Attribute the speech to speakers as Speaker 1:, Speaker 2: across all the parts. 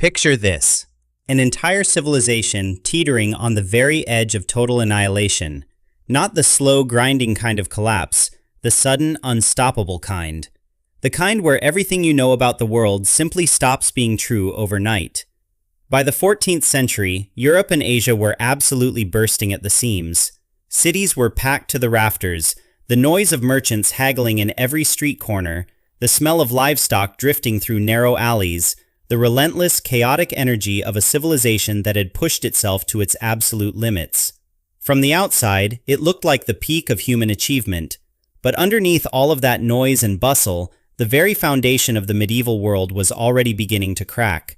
Speaker 1: Picture this: an entire civilization teetering on the very edge of total annihilation. Not the slow, grinding kind of collapse, the sudden, unstoppable kind. The kind where everything you know about the world simply stops being true overnight. By the 14th century, Europe and Asia were absolutely bursting at the seams. Cities were packed to the rafters, the noise of merchants haggling in every street corner, the smell of livestock drifting through narrow alleys, the relentless, chaotic energy of a civilization that had pushed itself to its absolute limits. From the outside, it looked like the peak of human achievement. But underneath all of that noise and bustle, the very foundation of the medieval world was already beginning to crack.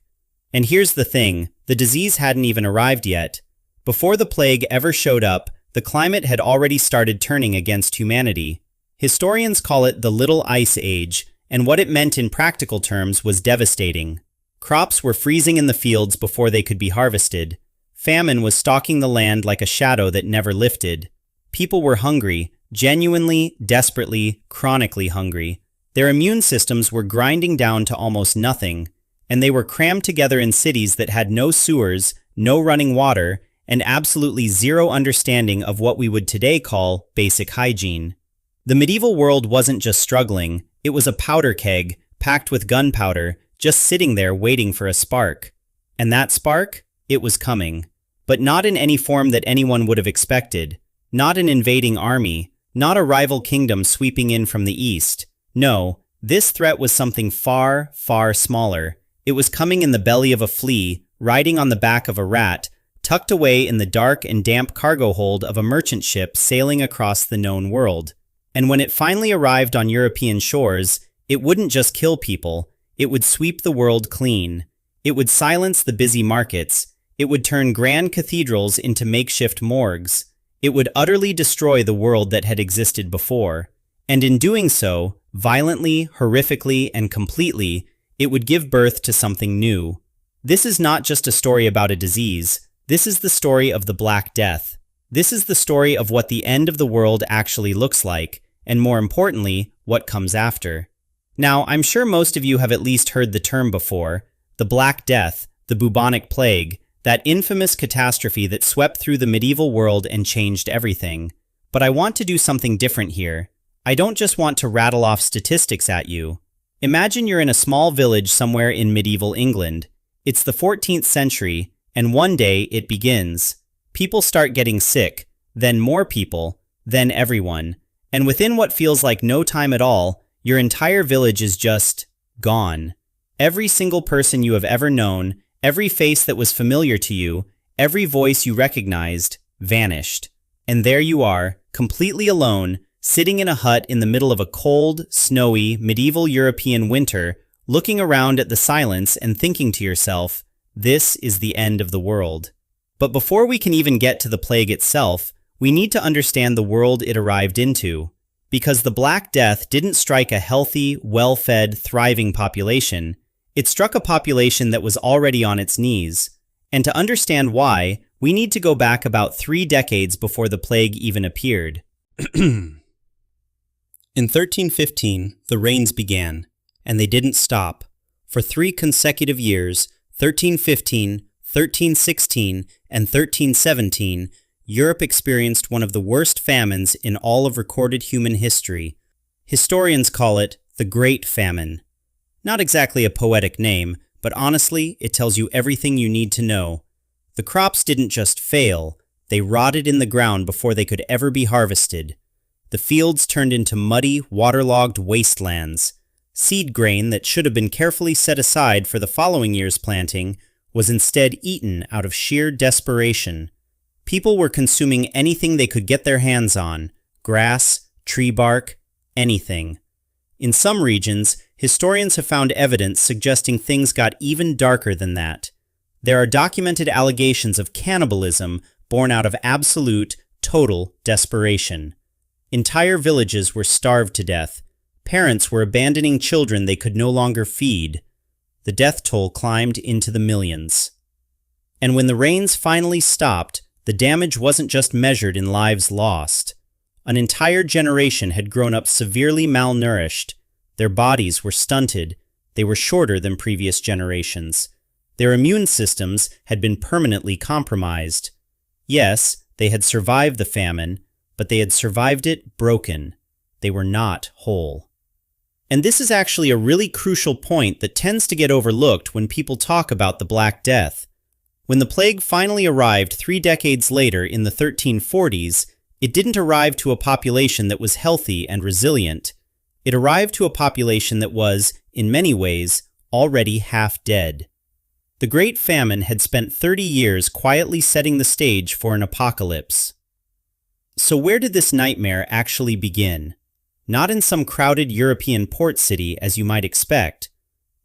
Speaker 1: And here's the thing, the disease hadn't even arrived yet. Before the plague ever showed up, the climate had already started turning against humanity. Historians call it the Little Ice Age, and what it meant in practical terms was devastating. Crops were freezing in the fields before they could be harvested. Famine was stalking the land like a shadow that never lifted. People were hungry, genuinely, desperately, chronically hungry. Their immune systems were grinding down to almost nothing, and they were crammed together in cities that had no sewers, no running water, and absolutely zero understanding of what we would today call basic hygiene. The medieval world wasn't just struggling, it was a powder keg, packed with gunpowder, just sitting there waiting for a spark. And that spark? It was coming. But not in any form that anyone would have expected. Not an invading army, not a rival kingdom sweeping in from the east. No, this threat was something far, far smaller. It was coming in the belly of a flea, riding on the back of a rat, tucked away in the dark and damp cargo hold of a merchant ship sailing across the known world. And when it finally arrived on European shores, it wouldn't just kill people, it would sweep the world clean. It would silence the busy markets. It would turn grand cathedrals into makeshift morgues. It would utterly destroy the world that had existed before. And in doing so, violently, horrifically, and completely, it would give birth to something new. This is not just a story about a disease. This is the story of the Black Death. This is the story of what the end of the world actually looks like, and more importantly, what comes after. Now, I'm sure most of you have at least heard the term before, the Black Death, the Bubonic Plague, that infamous catastrophe that swept through the medieval world and changed everything. But I want to do something different here. I don't just want to rattle off statistics at you. Imagine you're in a small village somewhere in medieval England. It's the 14th century, and one day it begins. People start getting sick, then more people, then everyone. And within what feels like no time at all, your entire village is just gone. Every single person you have ever known, every face that was familiar to you, every voice you recognized, vanished. And there you are, completely alone, sitting in a hut in the middle of a cold, snowy, medieval European winter, looking around at the silence and thinking to yourself, this is the end of the world. But before we can even get to the plague itself, we need to understand the world it arrived into. Because the Black Death didn't strike a healthy, well-fed, thriving population. It struck a population that was already on its knees. And to understand why, we need to go back about 3 decades before the plague even appeared. In 1315, the rains began, and they didn't stop. For 3 consecutive years, 1315, 1316, and 1317, Europe experienced one of the worst famines in all of recorded human history. Historians call it the Great Famine. Not exactly a poetic name, but honestly, it tells you everything you need to know. The crops didn't just fail, they rotted in the ground before they could ever be harvested. The fields turned into muddy, waterlogged wastelands. Seed grain that should have been carefully set aside for the following year's planting was instead eaten out of sheer desperation. People were consuming anything they could get their hands on, grass, tree bark, anything. In some regions, historians have found evidence suggesting things got even darker than that. There are documented allegations of cannibalism born out of absolute, total desperation. Entire villages were starved to death. Parents were abandoning children they could no longer feed. The death toll climbed into the millions. And when the rains finally stopped, the damage wasn't just measured in lives lost. An entire generation had grown up severely malnourished. Their bodies were stunted. They were shorter than previous generations. Their immune systems had been permanently compromised. Yes, they had survived the famine, but they had survived it broken. They were not whole. And this is actually a really crucial point that tends to get overlooked when people talk about the Black Death. When the plague finally arrived 3 decades later in the 1340s, it didn't arrive to a population that was healthy and resilient. It arrived to a population that was, in many ways, already half dead. The Great Famine had spent 30 years quietly setting the stage for an apocalypse. So where did this nightmare actually begin? Not in some crowded European port city, as you might expect.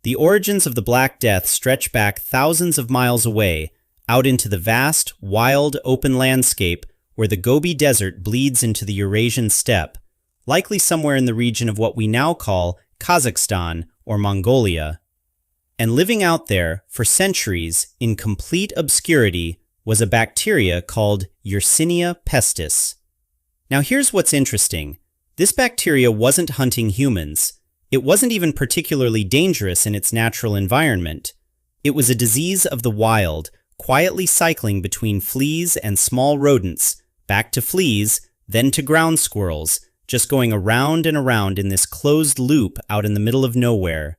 Speaker 1: The origins of the Black Death stretch back thousands of miles away, out into the vast, wild, open landscape where the Gobi Desert bleeds into the Eurasian steppe, likely somewhere in the region of what we now call Kazakhstan or Mongolia. And living out there, for centuries, in complete obscurity, was a bacteria called Yersinia pestis. Now here's what's interesting. This bacteria wasn't hunting humans. It wasn't even particularly dangerous in its natural environment. It was a disease of the wild, quietly cycling between fleas and small rodents, back to fleas, then to ground squirrels, just going around and around in this closed loop out in the middle of nowhere.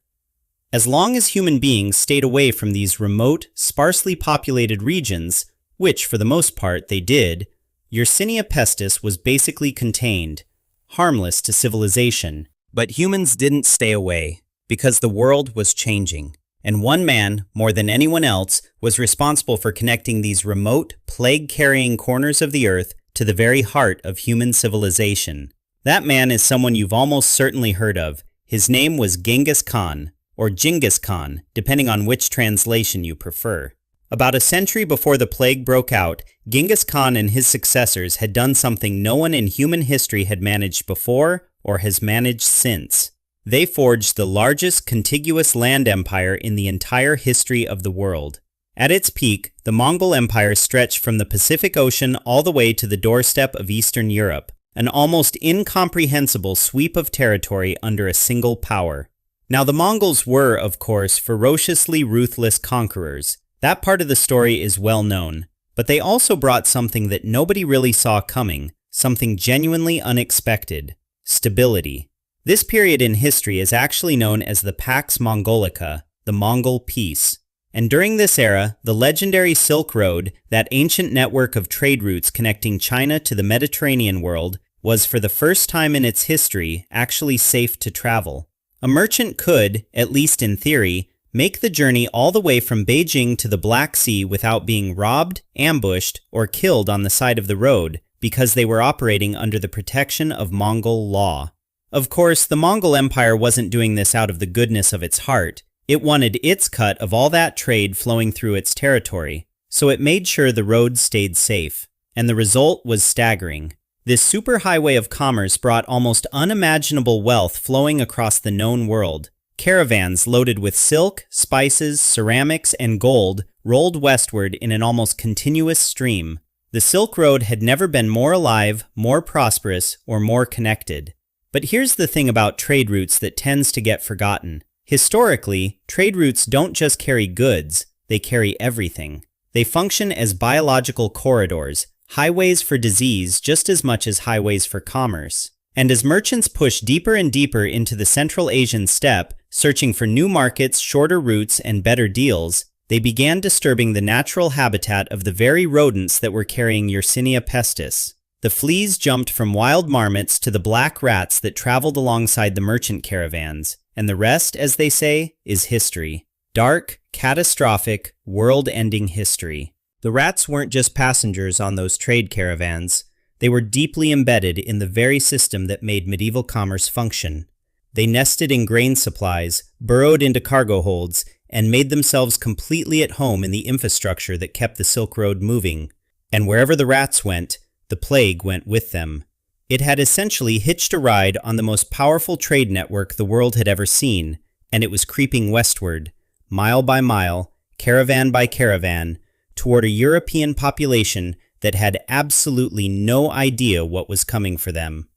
Speaker 1: As long as human beings stayed away from these remote, sparsely populated regions, which for the most part they did, Yersinia pestis was basically contained, harmless to civilization. But humans didn't stay away, because the world was changing. And one man, more than anyone else, was responsible for connecting these remote, plague-carrying corners of the earth to the very heart of human civilization. That man is someone you've almost certainly heard of. His name was Genghis Khan, or Genghis Khan, depending on which translation you prefer. About a century before the plague broke out, Genghis Khan and his successors had done something no one in human history had managed before or has managed since. They forged the largest contiguous land empire in the entire history of the world. At its peak, the Mongol Empire stretched from the Pacific Ocean all the way to the doorstep of Eastern Europe, an almost incomprehensible sweep of territory under a single power. Now the Mongols were, of course, ferociously ruthless conquerors. That part of the story is well known, but they also brought something that nobody really saw coming, something genuinely unexpected: stability. This period in history is actually known as the Pax Mongolica, the Mongol Peace. And during this era, the legendary Silk Road, that ancient network of trade routes connecting China to the Mediterranean world, was for the first time in its history actually safe to travel. A merchant could, at least in theory, make the journey all the way from Beijing to the Black Sea without being robbed, ambushed, or killed on the side of the road, because they were operating under the protection of Mongol law. Of course, the Mongol Empire wasn't doing this out of the goodness of its heart. It wanted its cut of all that trade flowing through its territory, so it made sure the roads stayed safe. And the result was staggering. This superhighway of commerce brought almost unimaginable wealth flowing across the known world. Caravans loaded with silk, spices, ceramics, and gold rolled westward in an almost continuous stream. The Silk Road had never been more alive, more prosperous, or more connected. But here's the thing about trade routes that tends to get forgotten. Historically, trade routes don't just carry goods, they carry everything. They function as biological corridors, highways for disease just as much as highways for commerce. And as merchants pushed deeper and deeper into the Central Asian steppe, searching for new markets, shorter routes, and better deals, they began disturbing the natural habitat of the very rodents that were carrying Yersinia pestis. The fleas jumped from wild marmots to the black rats that traveled alongside the merchant caravans, and the rest, as they say, is history. Dark, catastrophic, world-ending history. The rats weren't just passengers on those trade caravans. They were deeply embedded in the very system that made medieval commerce function. They nested in grain supplies, burrowed into cargo holds, and made themselves completely at home in the infrastructure that kept the Silk Road moving. And wherever the rats went, the plague went with them. It had essentially hitched a ride on the most powerful trade network the world had ever seen, and it was creeping westward, mile by mile, caravan by caravan, toward a European population that had absolutely no idea what was coming for them.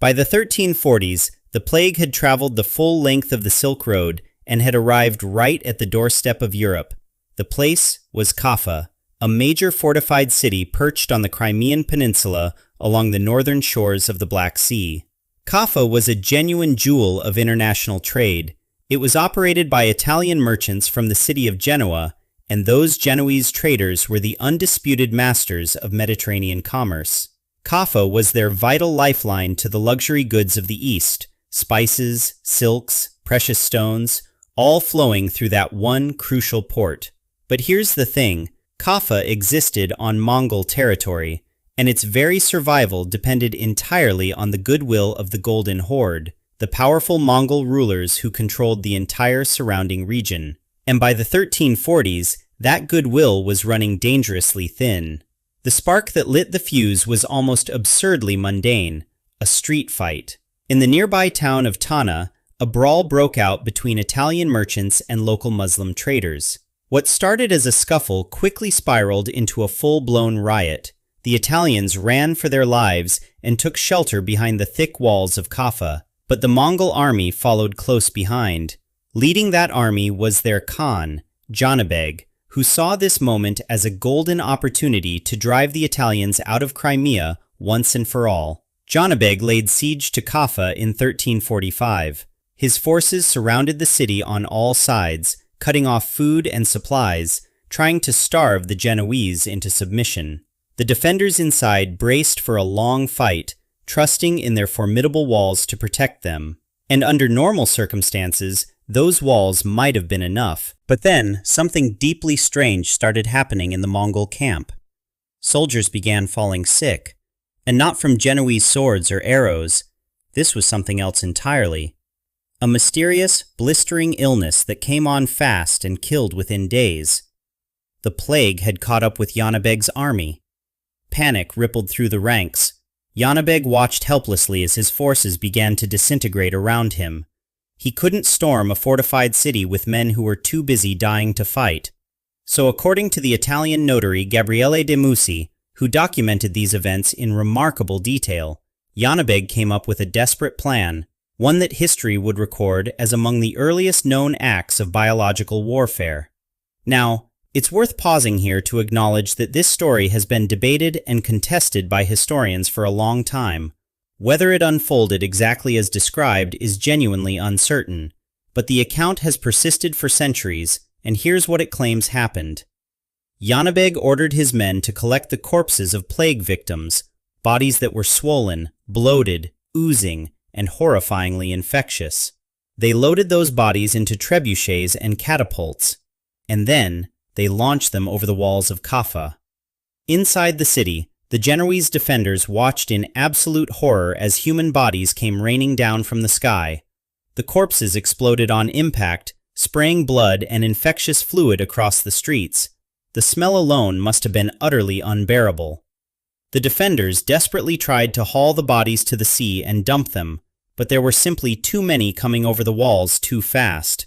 Speaker 1: By the 1340s, the plague had traveled the full length of the Silk Road and had arrived right at the doorstep of Europe. The place was Kafa, a major fortified city perched on the Crimean Peninsula along the northern shores of the Black Sea. Kafa was a genuine jewel of international trade. It was operated by Italian merchants from the city of Genoa, and those Genoese traders were the undisputed masters of Mediterranean commerce. Kafa was their vital lifeline to the luxury goods of the East, spices, silks, precious stones, all flowing through that one crucial port. But here's the thing, Kafa existed on Mongol territory, and its very survival depended entirely on the goodwill of the Golden Horde, the powerful Mongol rulers who controlled the entire surrounding region. And by the 1340s, that goodwill was running dangerously thin. The spark that lit the fuse was almost absurdly mundane, a street fight. In the nearby town of Tana, a brawl broke out between Italian merchants and local Muslim traders. What started as a scuffle quickly spiraled into a full-blown riot. The Italians ran for their lives and took shelter behind the thick walls of Kafa, but the Mongol army followed close behind. Leading that army was their Khan, Janabeg, who saw this moment as a golden opportunity to drive the Italians out of Crimea once and for all. Janabeg laid siege to Kafa in 1345. His forces surrounded the city on all sides, cutting off food and supplies, trying to starve the Genoese into submission. The defenders inside braced for a long fight, trusting in their formidable walls to protect them. And under normal circumstances, those walls might have been enough. But then, something deeply strange started happening in the Mongol camp. Soldiers began falling sick, and not from Genoese swords or arrows. This was something else entirely. A mysterious, blistering illness that came on fast and killed within days. The plague had caught up with Janabeg's army. Panic rippled through the ranks. Janabeg watched helplessly as his forces began to disintegrate around him. He couldn't storm a fortified city with men who were too busy dying to fight. So according to the Italian notary Gabriele de Musi, who documented these events in remarkable detail, Janabeg came up with a desperate plan, one that history would record as among the earliest known acts of biological warfare. Now, it's worth pausing here to acknowledge that this story has been debated and contested by historians for a long time. Whether it unfolded exactly as described is genuinely uncertain, but the account has persisted for centuries, and here's what it claims happened. Janabeg ordered his men to collect the corpses of plague victims, bodies that were swollen, bloated, oozing, and horrifyingly infectious. They loaded those bodies into trebuchets and catapults, and then they launched them over the walls of Kafa. Inside the city, the Genoese defenders watched in absolute horror as human bodies came raining down from the sky. The corpses exploded on impact, spraying blood and infectious fluid across the streets. The smell alone must have been utterly unbearable. The defenders desperately tried to haul the bodies to the sea and dump them, but there were simply too many coming over the walls too fast.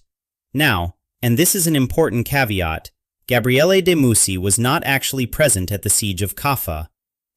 Speaker 1: Now, and this is an important caveat, Gabriele de Musi was not actually present at the siege of Kafa.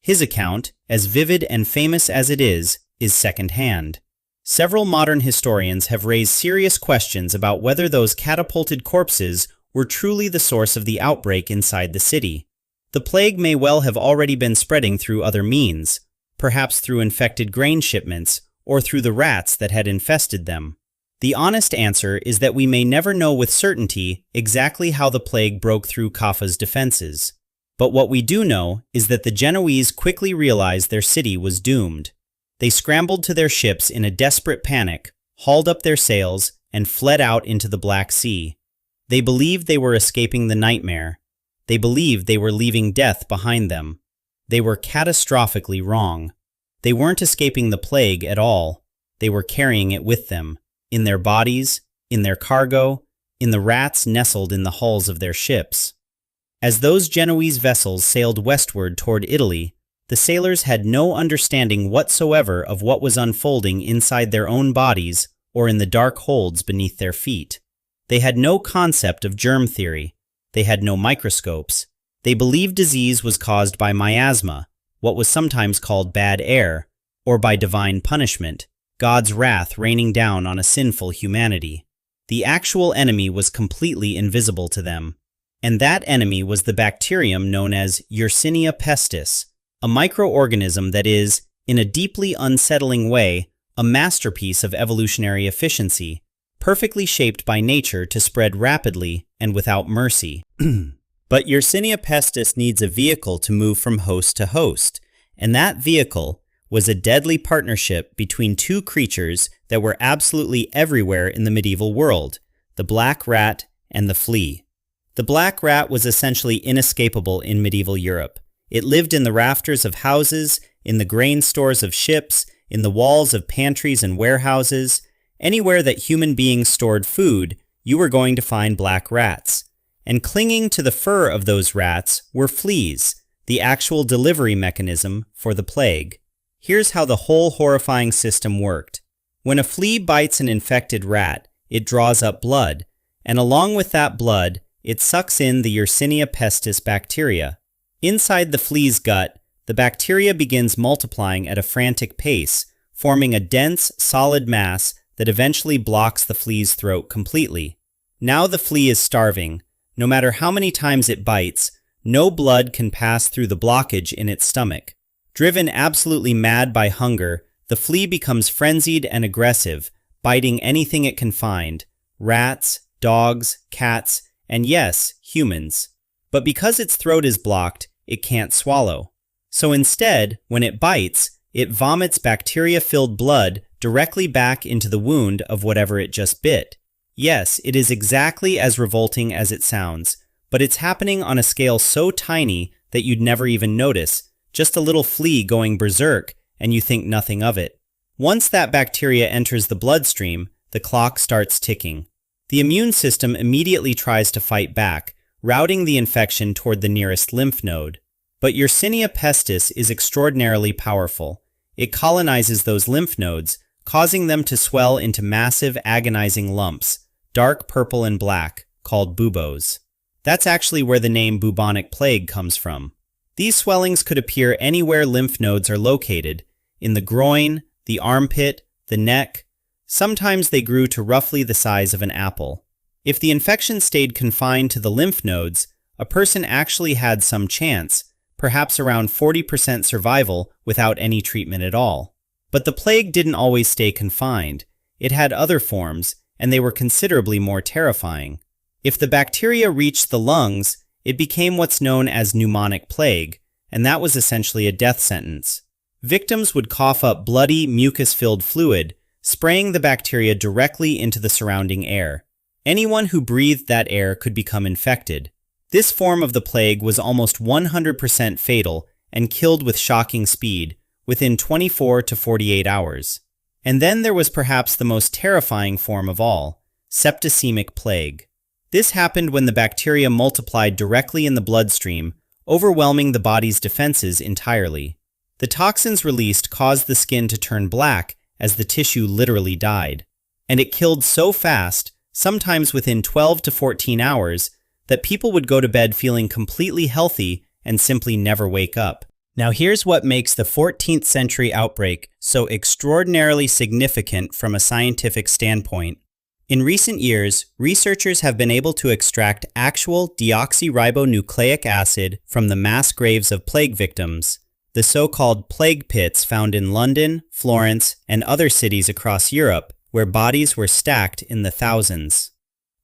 Speaker 1: His account, as vivid and famous as it is second-hand. Several modern historians have raised serious questions about whether those catapulted corpses were truly the source of the outbreak inside the city. The plague may well have already been spreading through other means, perhaps through infected grain shipments or through the rats that had infested them. The honest answer is that we may never know with certainty exactly how the plague broke through Kafa's defenses. But what we do know is that the Genoese quickly realized their city was doomed. They scrambled to their ships in a desperate panic, hauled up their sails, and fled out into the Black Sea. They believed they were escaping the nightmare. They believed they were leaving death behind them. They were catastrophically wrong. They weren't escaping the plague at all. They were carrying it with them, in their bodies, in their cargo, in the rats nestled in the hulls of their ships. As those Genoese vessels sailed westward toward Italy, the sailors had no understanding whatsoever of what was unfolding inside their own bodies or in the dark holds beneath their feet. They had no concept of germ theory. They had no microscopes. They believed disease was caused by miasma, what was sometimes called bad air, or by divine punishment, God's wrath raining down on a sinful humanity. The actual enemy was completely invisible to them. And that enemy was the bacterium known as Yersinia pestis, a microorganism that is, in a deeply unsettling way, a masterpiece of evolutionary efficiency, perfectly shaped by nature to spread rapidly and without mercy. But Yersinia pestis needs a vehicle to move from host to host, and that vehicle was a deadly partnership between two creatures that were absolutely everywhere in the medieval world, the black rat and the flea. The black rat was essentially inescapable in medieval Europe. It lived in the rafters of houses, in the grain stores of ships, in the walls of pantries and warehouses. Anywhere that human beings stored food, you were going to find black rats. And clinging to the fur of those rats were fleas, the actual delivery mechanism for the plague. Here's how the whole horrifying system worked. When a flea bites an infected rat, it draws up blood, and along with that blood, it sucks in the Yersinia pestis bacteria. Inside the flea's gut, the bacteria begins multiplying at a frantic pace, forming a dense, solid mass that eventually blocks the flea's throat completely. Now the flea is starving. No matter how many times it bites, no blood can pass through the blockage in its stomach. Driven absolutely mad by hunger, the flea becomes frenzied and aggressive, biting anything it can find: rats, dogs, cats, and yes, humans. But because its throat is blocked, it can't swallow. So instead, when it bites, it vomits bacteria-filled blood directly back into the wound of whatever it just bit. Yes, it is exactly as revolting as it sounds, but it's happening on a scale so tiny that you'd never even notice, just a little flea going berserk, and you think nothing of it. Once that bacteria enters the bloodstream, the clock starts ticking. The immune system immediately tries to fight back, routing the infection toward the nearest lymph node. But Yersinia pestis is extraordinarily powerful. It colonizes those lymph nodes, causing them to swell into massive, agonizing lumps, dark purple and black, called buboes. That's actually where the name bubonic plague comes from. These swellings could appear anywhere lymph nodes are located, in the groin, the armpit, the neck. Sometimes they grew to roughly the size of an apple. If the infection stayed confined to the lymph nodes, a person actually had some chance, perhaps around 40% survival without any treatment at all. But the plague didn't always stay confined. It had other forms, and they were considerably more terrifying. If the bacteria reached the lungs, it became what's known as pneumonic plague, and that was essentially a death sentence. Victims would cough up bloody, mucus-filled fluid, spraying the bacteria directly into the surrounding air. Anyone who breathed that air could become infected. This form of the plague was almost 100% fatal and killed with shocking speed, within 24 to 48 hours. And then there was perhaps the most terrifying form of all, septicemic plague. This happened when the bacteria multiplied directly in the bloodstream, overwhelming the body's defenses entirely. The toxins released caused the skin to turn black as the tissue literally died. And it killed so fast, sometimes within 12 to 14 hours, that people would go to bed feeling completely healthy and simply never wake up. Now here's what makes the 14th century outbreak so extraordinarily significant from a scientific standpoint. In recent years, researchers have been able to extract actual deoxyribonucleic acid from the mass graves of plague victims, the so-called plague pits found in London, Florence, and other cities across Europe, where bodies were stacked in the thousands.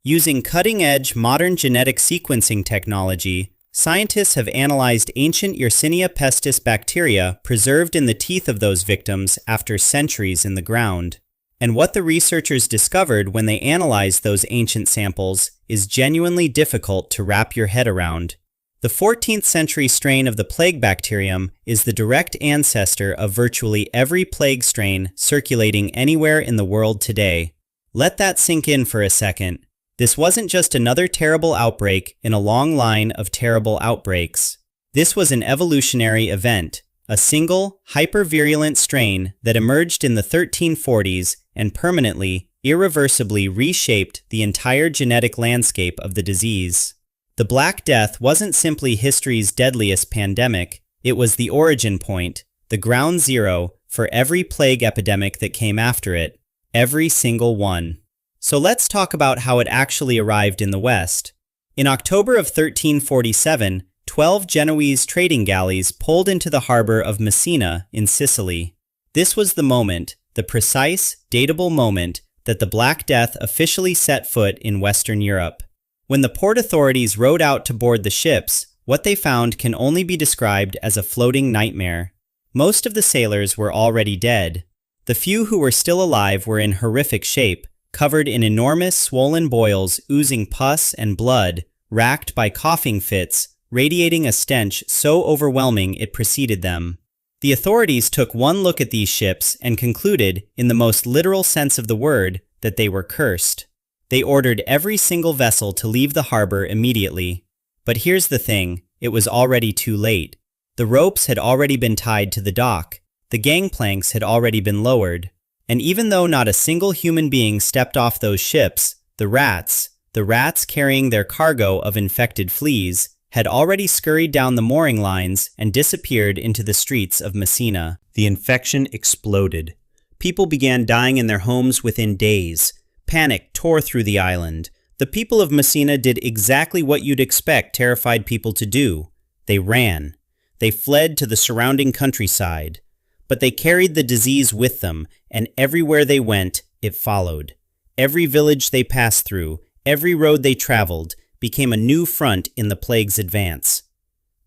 Speaker 1: Using cutting-edge modern genetic sequencing technology, scientists have analyzed ancient Yersinia pestis bacteria preserved in the teeth of those victims after centuries in the ground. And what the researchers discovered when they analyzed those ancient samples is genuinely difficult to wrap your head around. The 14th century strain of the plague bacterium is the direct ancestor of virtually every plague strain circulating anywhere in the world today. Let that sink in for a second. This wasn't just another terrible outbreak in a long line of terrible outbreaks. This was an evolutionary event, a single, hyper-virulent strain that emerged in the 1340s and permanently, irreversibly reshaped the entire genetic landscape of the disease. The Black Death wasn't simply history's deadliest pandemic, it was the origin point, the ground zero for every plague epidemic that came after it, every single one. So let's talk about how it actually arrived in the West. In October of 1347, 12 Genoese trading galleys pulled into the harbor of Messina in Sicily. This was the moment, the precise, datable moment, that the Black Death officially set foot in Western Europe. When the port authorities rowed out to board the ships, what they found can only be described as a floating nightmare. Most of the sailors were already dead. The few who were still alive were in horrific shape, covered in enormous swollen boils oozing pus and blood, racked by coughing fits, radiating a stench so overwhelming it preceded them. The authorities took one look at these ships and concluded, in the most literal sense of the word, that they were cursed. They ordered every single vessel to leave the harbor immediately. But here's the thing, it was already too late. The ropes had already been tied to the dock, the gangplanks had already been lowered, and even though not a single human being stepped off those ships, the rats carrying their cargo of infected fleas, had already scurried down the mooring lines and disappeared into the streets of Messina. The infection exploded. People began dying in their homes within days. Panic tore through the island. The people of Messina did exactly what you'd expect terrified people to do. They ran. They fled to the surrounding countryside. But they carried the disease with them, and everywhere they went, it followed. Every village they passed through, every road they traveled, became a new front in the plague's advance.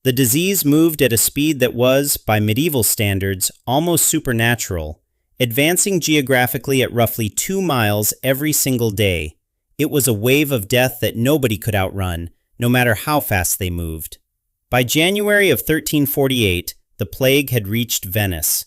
Speaker 1: The disease moved at a speed that was, by medieval standards, almost supernatural, advancing geographically at roughly 2 miles every single day. It was a wave of death that nobody could outrun, no matter how fast they moved. By January of 1348, the plague had reached Venice.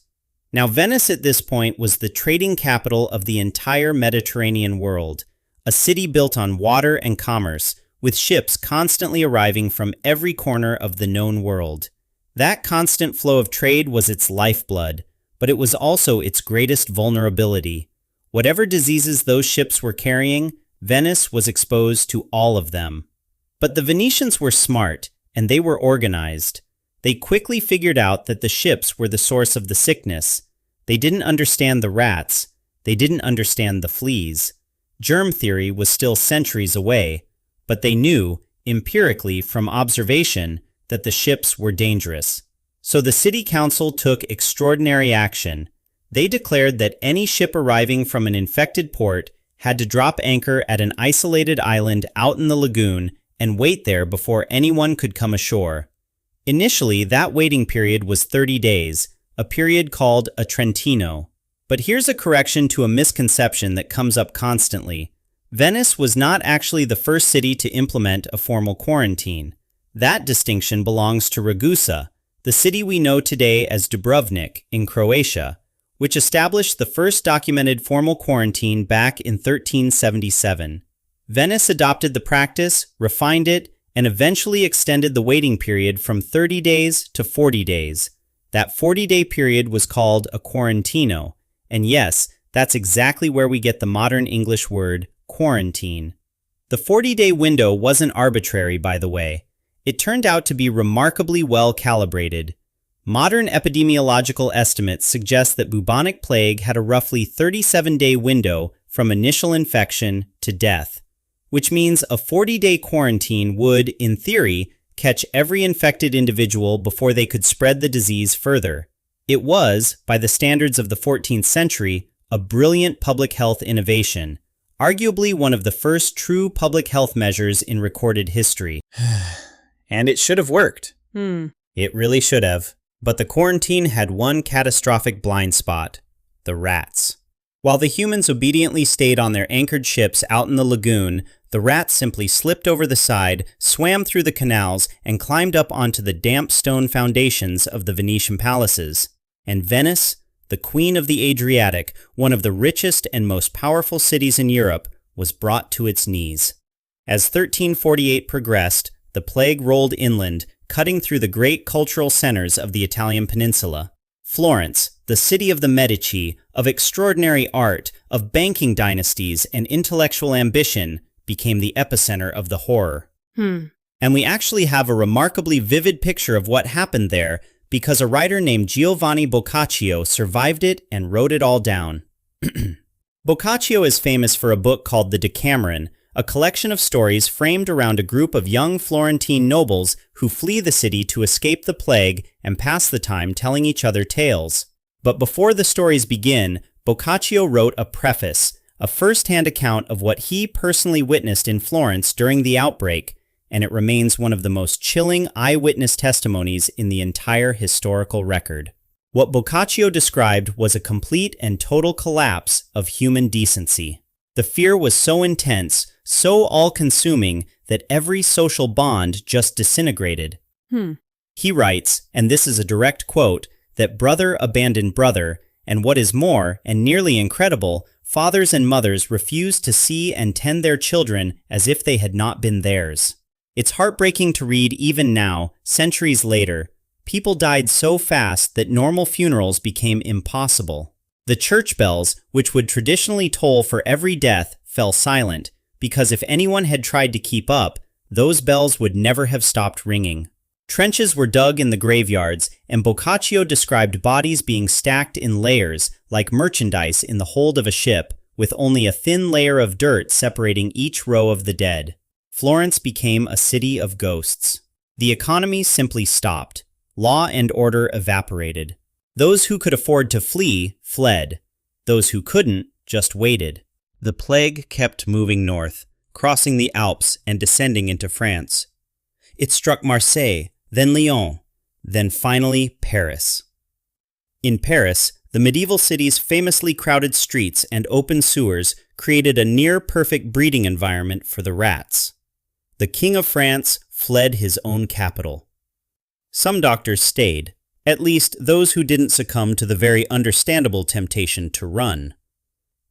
Speaker 1: Now, Venice at this point was the trading capital of the entire Mediterranean world, a city built on water and commerce, with ships constantly arriving from every corner of the known world. That constant flow of trade was its lifeblood, but it was also its greatest vulnerability. Whatever diseases those ships were carrying, Venice was exposed to all of them. But the Venetians were smart, and they were organized. They quickly figured out that the ships were the source of the sickness. They didn't understand the rats. They didn't understand the fleas. Germ theory was still centuries away, but they knew, empirically from observation, that the ships were dangerous. So the city council took extraordinary action. They declared that any ship arriving from an infected port had to drop anchor at an isolated island out in the lagoon and wait there before anyone could come ashore. Initially, that waiting period was 30 days, a period called a Trentino. But here's a correction to a misconception that comes up constantly. Venice was not actually the first city to implement a formal quarantine. That distinction belongs to Ragusa, the city we know today as Dubrovnik in Croatia, which established the first documented formal quarantine back in 1377. Venice adopted the practice, refined it, and eventually extended the waiting period from 30 days to 40 days. That 40-day period was called a quarantino, and yes, that's exactly where we get the modern English word quarantine. The 40-day window wasn't arbitrary, by the way. It turned out to be remarkably well calibrated. Modern epidemiological estimates suggest that bubonic plague had a roughly 37-day window from initial infection to death, which means a 40-day quarantine would, in theory, catch every infected individual before they could spread the disease further. It was, by the standards of the 14th century, a brilliant public health innovation, arguably one of the first true public health measures in recorded history. And it should have worked. It really should have. But the quarantine had one catastrophic blind spot: the rats. While the humans obediently stayed on their anchored ships out in the lagoon, the rats simply slipped over the side, swam through the canals, and climbed up onto the damp stone foundations of the Venetian palaces. And Venice, the queen of the Adriatic, one of the richest and most powerful cities in Europe, was brought to its knees. As 1348 progressed, the plague rolled inland, cutting through the great cultural centers of the Italian peninsula. Florence, the city of the Medici, of extraordinary art, of banking dynasties and intellectual ambition, became the epicenter of the horror. And we actually have a remarkably vivid picture of what happened there because a writer named Giovanni Boccaccio survived it and wrote it all down. Boccaccio is famous for a book called The Decameron, a collection of stories framed around a group of young Florentine nobles who flee the city to escape the plague and pass the time telling each other tales. But before the stories begin, Boccaccio wrote a preface, a first-hand account of what he personally witnessed in Florence during the outbreak, and it remains one of the most chilling eyewitness testimonies in the entire historical record. What Boccaccio described was a complete and total collapse of human decency. The fear was so intense, so all-consuming, that every social bond just disintegrated. He writes, and this is a direct quote, that brother abandoned brother, and what is more, and nearly incredible, fathers and mothers refused to see and tend their children as if they had not been theirs. It's heartbreaking to read even now, centuries later. People died so fast that normal funerals became impossible. The church bells, which would traditionally toll for every death, fell silent, because if anyone had tried to keep up, those bells would never have stopped ringing. Trenches were dug in the graveyards, and Boccaccio described bodies being stacked in layers, like merchandise in the hold of a ship, with only a thin layer of dirt separating each row of the dead. Florence became a city of ghosts. The economy simply stopped. Law and order evaporated. Those who could afford to flee fled. Those who couldn't just waited. The plague kept moving north, crossing the Alps and descending into France. It struck Marseille, then Lyon, then finally Paris. In Paris, the medieval city's famously crowded streets and open sewers created a near-perfect breeding environment for the rats. The King of France fled his own capital. Some doctors stayed, at least those who didn't succumb to the very understandable temptation to run.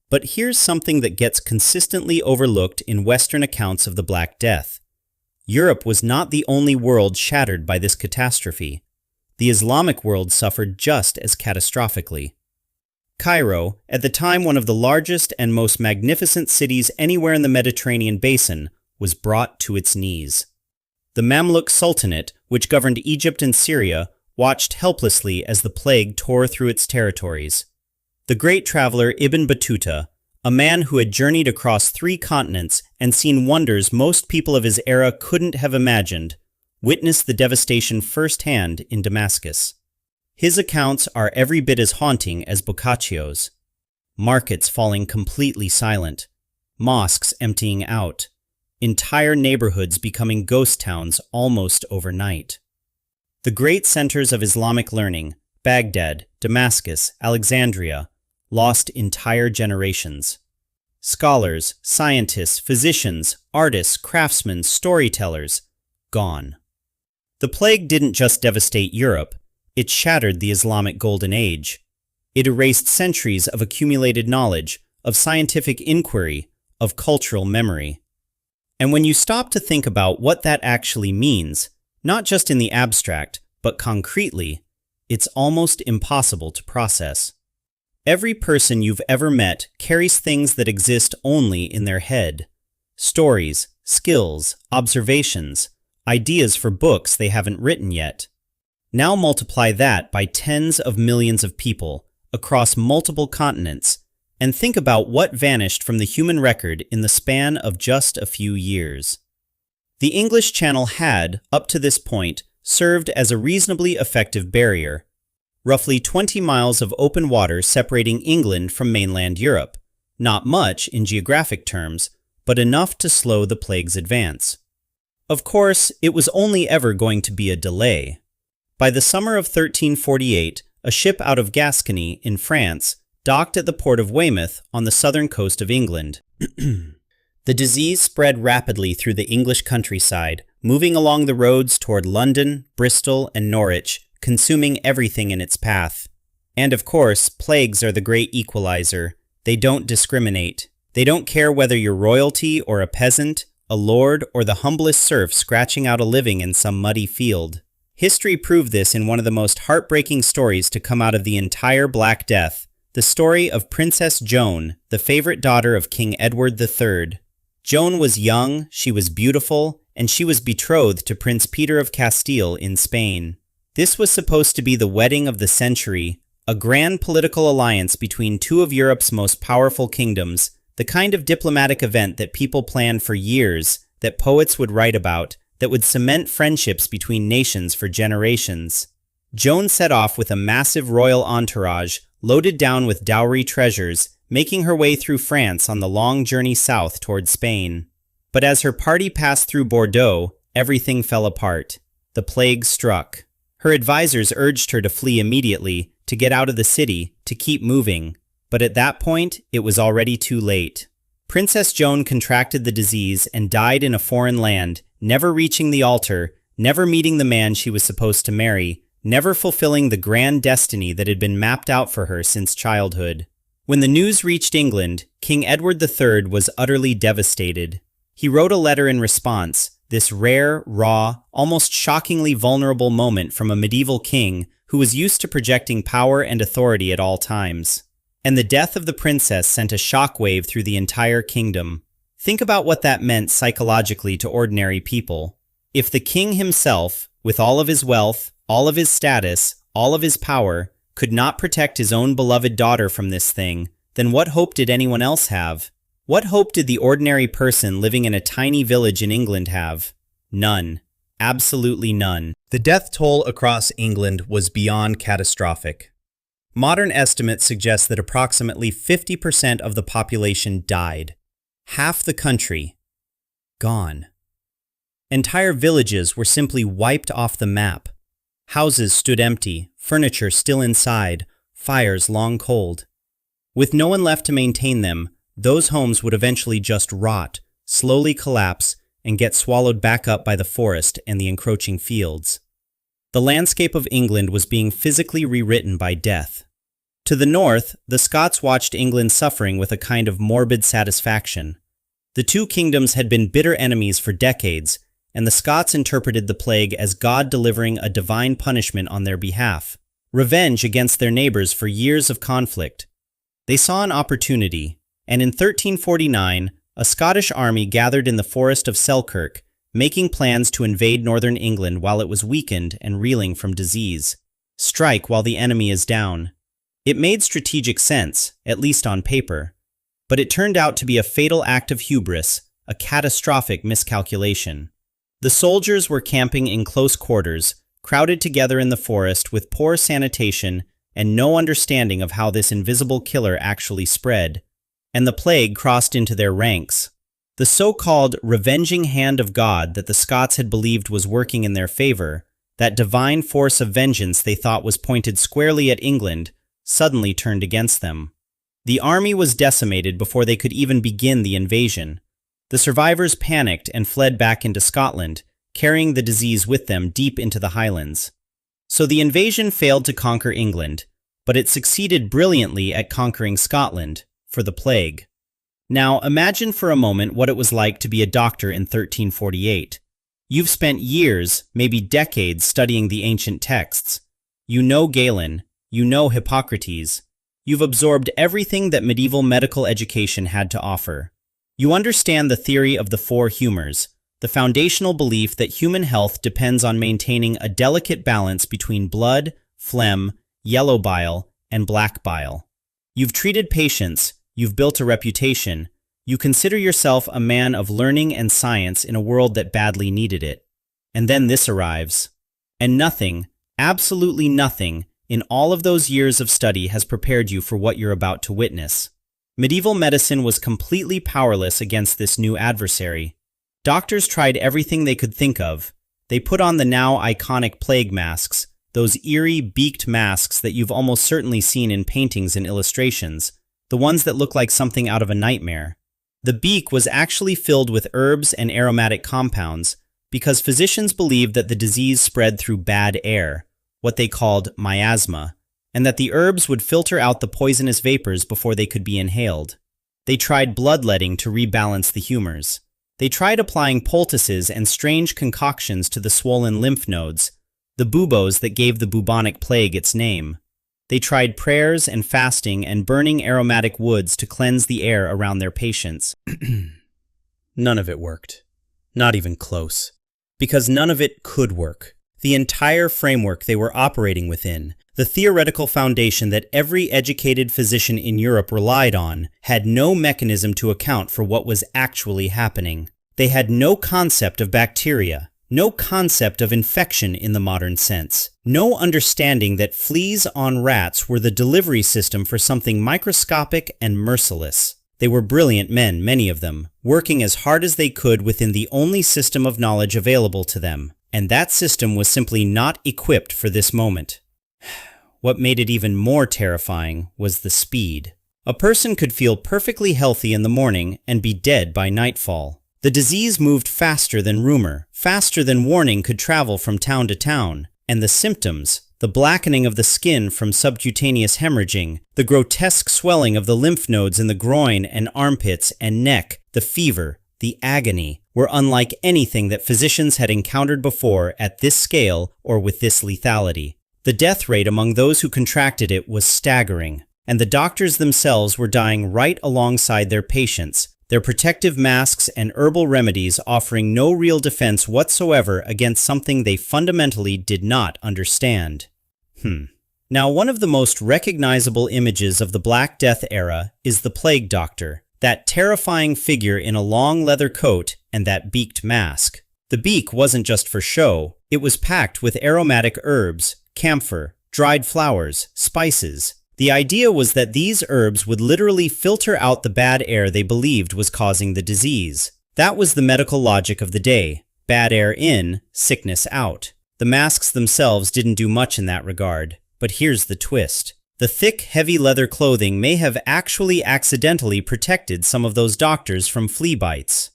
Speaker 1: But here's something that gets consistently overlooked in Western accounts of the Black Death. Europe was not the only world shattered by this catastrophe. The Islamic world suffered just as catastrophically. Cairo, at the time one of the largest and most magnificent cities anywhere in the Mediterranean basin, was brought to its knees. The Mamluk Sultanate, which governed Egypt and Syria, watched helplessly as the plague tore through its territories. The great traveler Ibn Battuta, a man who had journeyed across 3 continents and seen wonders most people of his era couldn't have imagined, witnessed the devastation firsthand in Damascus. His accounts are every bit as haunting as Boccaccio's. Markets falling completely silent, mosques emptying out, entire neighborhoods becoming ghost towns almost overnight. The great centers of Islamic learning, Baghdad, Damascus, Alexandria, lost entire generations. Scholars, scientists, physicians, artists, craftsmen, storytellers, gone. The plague didn't just devastate Europe, it shattered the Islamic Golden Age. It erased centuries of accumulated knowledge, of scientific inquiry, of cultural memory. And when you stop to think about what that actually means, not just in the abstract, but concretely, it's almost impossible to process. Every person you've ever met carries things that exist only in their head. Stories, skills, observations, ideas for books they haven't written yet. Now multiply that by tens of millions of people across multiple continents, and think about what vanished from the human record in the span of just a few years. The English Channel had, up to this point, served as a reasonably effective barrier. Roughly 20 miles of open water separating England from mainland Europe. Not much in geographic terms, but enough to slow the plague's advance. Of course, it was only ever going to be a delay. By the summer of 1348, a ship out of Gascony in France docked at the port of Weymouth on the southern coast of England. The disease spread rapidly through the English countryside, moving along the roads toward London, Bristol, and Norwich, consuming everything in its path. And of course, plagues are the great equalizer. They don't discriminate. They don't care whether you're royalty or a peasant, a lord, or the humblest serf scratching out a living in some muddy field. History proved this in one of the most heartbreaking stories to come out of the entire Black Death, the story of Princess Joan, the favorite daughter of King Edward III. Joan was young, she was beautiful, and she was betrothed to Prince Peter of Castile in Spain. This was supposed to be the wedding of the century, a grand political alliance between 2 of Europe's most powerful kingdoms, The kind of diplomatic event that people planned for years, that poets would write about, that would cement friendships between nations for generations. Joan set off with a massive royal entourage, loaded down with dowry treasures, making her way through France on the long journey south toward Spain. But as her party passed through Bordeaux, everything fell apart. The plague struck. Her advisors urged her to flee immediately, to get out of the city, to keep moving. But at that point, it was already too late. Princess Joan contracted the disease and died in a foreign land, never reaching the altar, never meeting the man she was supposed to marry, never fulfilling the grand destiny that had been mapped out for her since childhood. When the news reached England, King Edward III was utterly devastated. He wrote a letter in response, this rare, raw, almost shockingly vulnerable moment from a medieval king who was used to projecting power and authority at all times. And the death of the princess sent a shockwave through the entire kingdom. Think about what that meant psychologically to ordinary people. If the king himself, with all of his wealth, all of his status, all of his power, could not protect his own beloved daughter from this thing, then what hope did anyone else have? What hope did the ordinary person living in a tiny village in England have? None. Absolutely none. The death toll across England was beyond catastrophic. Modern estimates suggest that approximately 50% of the population died. Half the country gone. Entire villages were simply wiped off the map. Houses stood empty, furniture still inside, fires long cold. With no one left to maintain them, those homes would eventually just rot, slowly collapse, and get swallowed back up by the forest and the encroaching fields. The landscape of England was being physically rewritten by death. To the north, the Scots watched England suffering with a kind of morbid satisfaction. The two kingdoms had been bitter enemies for decades, and the Scots interpreted the plague as God delivering a divine punishment on their behalf, revenge against their neighbors for years of conflict. They saw an opportunity, and in 1349, a Scottish army gathered in the forest of Selkirk, making plans to invade northern England while it was weakened and reeling from disease. Strike while the enemy is down. It made strategic sense, at least on paper, but it turned out to be a fatal act of hubris, a catastrophic miscalculation. The soldiers were camping in close quarters, crowded together in the forest with poor sanitation and no understanding of how this invisible killer actually spread, and the plague crossed into their ranks. The so-called revenging hand of God that the Scots had believed was working in their favor, that divine force of vengeance they thought was pointed squarely at England, suddenly turned against them. The army was decimated before they could even begin the invasion. The survivors panicked and fled back into Scotland, carrying the disease with them deep into the Highlands. So the invasion failed to conquer England, but it succeeded brilliantly at conquering Scotland, for the plague. Now imagine for a moment what it was like to be a doctor in 1348. You've spent years, maybe decades, studying the ancient texts. You know Galen, you know Hippocrates. You've absorbed everything that medieval medical education had to offer. You understand the theory of the four humors, the foundational belief that human health depends on maintaining a delicate balance between blood, phlegm, yellow bile, and black bile. You've treated patients, you've built a reputation, you consider yourself a man of learning and science in a world that badly needed it. And then this arrives. And nothing, absolutely nothing, in all of those years of study has prepared you for what you're about to witness. Medieval medicine was completely powerless against this new adversary. Doctors tried everything they could think of. They put on the now iconic plague masks, those eerie, beaked masks that you've almost certainly seen in paintings and illustrations, the ones that look like something out of a nightmare. The beak was actually filled with herbs and aromatic compounds because physicians believed that the disease spread through bad air, what they called miasma, and that the herbs would filter out the poisonous vapors before they could be inhaled. They tried bloodletting to rebalance the humors. They tried applying poultices and strange concoctions to the swollen lymph nodes, the buboes that gave the bubonic plague its name. They tried prayers and fasting and burning aromatic woods to cleanse the air around their patients. None of it worked. Not even close. Because none of it could work. The entire framework they were operating within, The theoretical foundation that every educated physician in Europe relied on had no mechanism to account for what was actually happening. They had no concept of bacteria, no concept of infection in the modern sense, no understanding that fleas on rats were the delivery system for something microscopic and merciless. They were brilliant men, many of them, working as hard as they could within the only system of knowledge available to them, and that system was simply not equipped for this moment. What made it even more terrifying was the speed. A person could feel perfectly healthy in the morning and be dead by nightfall. The disease moved faster than rumor, faster than warning could travel from town to town, and the symptoms, the blackening of the skin from subcutaneous hemorrhaging, the grotesque swelling of the lymph nodes in the groin and armpits and neck, the fever, the agony, were unlike anything that physicians had encountered before at this scale or with this lethality. The death rate among those who contracted it was staggering, and the doctors themselves were dying right alongside their patients, their protective masks and herbal remedies offering no real defense whatsoever against something they fundamentally did not understand. Now, one of the most recognizable images of the Black Death era is the plague doctor, that terrifying figure in a long leather coat and that beaked mask. The beak wasn't just for show, it was packed with aromatic herbs, camphor, dried flowers, spices. The idea was that these herbs would literally filter out the bad air they believed was causing the disease. That was the medical logic of the day. Bad air in, sickness out. The masks themselves didn't do much in that regard. But here's the twist. The thick, heavy leather clothing may have actually accidentally protected some of those doctors from flea bites.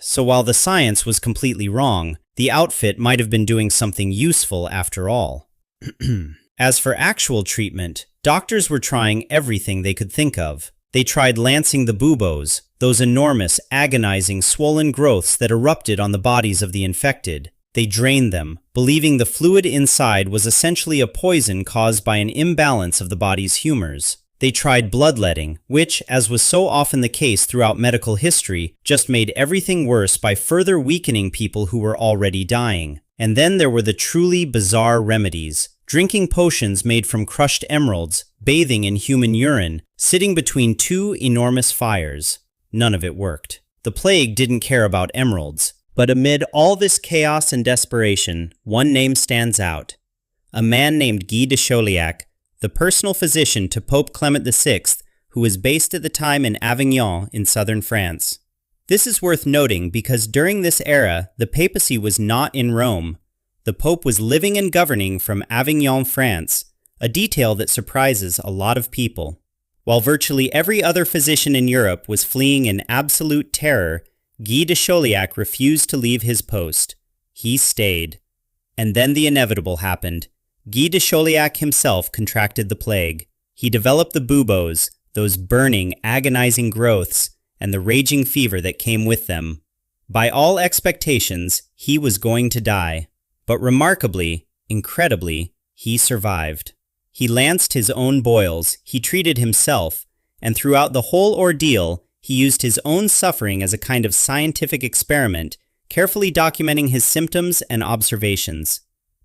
Speaker 1: So while the science was completely wrong, the outfit might have been doing something useful after all. As for actual treatment, doctors were trying everything they could think of. They tried lancing the buboes, those enormous, agonizing, swollen growths that erupted on the bodies of the infected. They drained them, believing the fluid inside was essentially a poison caused by an imbalance of the body's humors. They tried bloodletting, which, as was so often the case throughout medical history, just made everything worse by further weakening people who were already dying. And then there were the truly bizarre remedies. Drinking potions made from crushed emeralds, bathing in human urine, sitting between two enormous fires. None of it worked. The plague didn't care about emeralds. But amid all this chaos and desperation, one name stands out. A man named Guy de Chauliac, the personal physician to Pope Clement VI, who was based at the time in Avignon in southern France. This is worth noting because during this era, the papacy was not in Rome. The Pope was living and governing from Avignon, France, a detail that surprises a lot of people. While virtually every other physician in Europe was fleeing in absolute terror, Guy de Chauliac refused to leave his post. He stayed. And then the inevitable happened. Guy de Chauliac himself contracted the plague. He developed the buboes, those burning, agonizing growths, and the raging fever that came with them. By all expectations, he was going to die. But remarkably, incredibly, he survived. He lanced his own boils, he treated himself, and throughout the whole ordeal, he used his own suffering as a kind of scientific experiment, carefully documenting his symptoms and observations.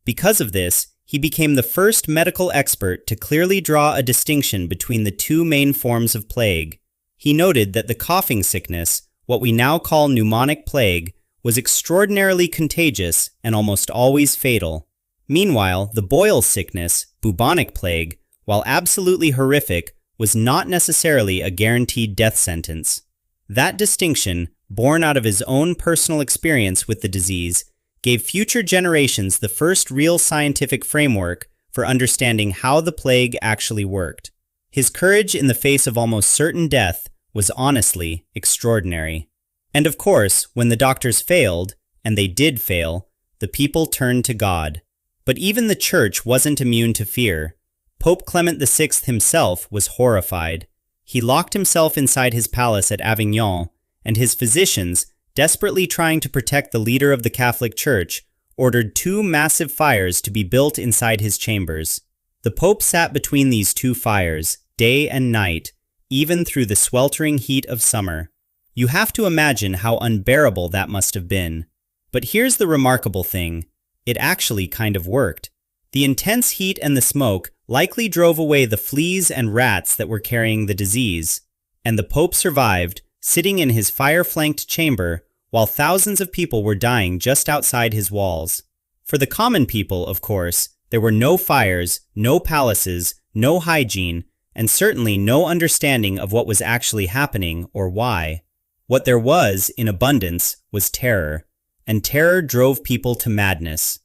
Speaker 1: Because of this, he became the first medical expert to clearly draw a distinction between the two main forms of plague. He noted that the coughing sickness, what we now call pneumonic plague, was extraordinarily contagious and almost always fatal. Meanwhile, the boil sickness, bubonic plague, while absolutely horrific, was not necessarily a guaranteed death sentence. That distinction, born out of his own personal experience with the disease, gave future generations the first real scientific framework for understanding how the plague actually worked. His courage in the face of almost certain death was honestly extraordinary. And of course, when the doctors failed, and they did fail, the people turned to God. But even the church wasn't immune to fear. Pope Clement VI himself was horrified. He locked himself inside his palace at Avignon, and his physicians, desperately trying to protect the leader of the Catholic Church, ordered 2 massive fires to be built inside his chambers. The Pope sat between these 2 fires, day and night, even through the sweltering heat of summer. You have to imagine how unbearable that must have been. But here's the remarkable thing. It actually kind of worked. The intense heat and the smoke likely drove away the fleas and rats that were carrying the disease, and the Pope survived, sitting in his fire-flanked chamber while thousands of people were dying just outside his walls. For the common people, of course, there were no fires, no palaces, no hygiene, and certainly no understanding of what was actually happening or why. What there was, in abundance, was terror, and terror drove people to madness.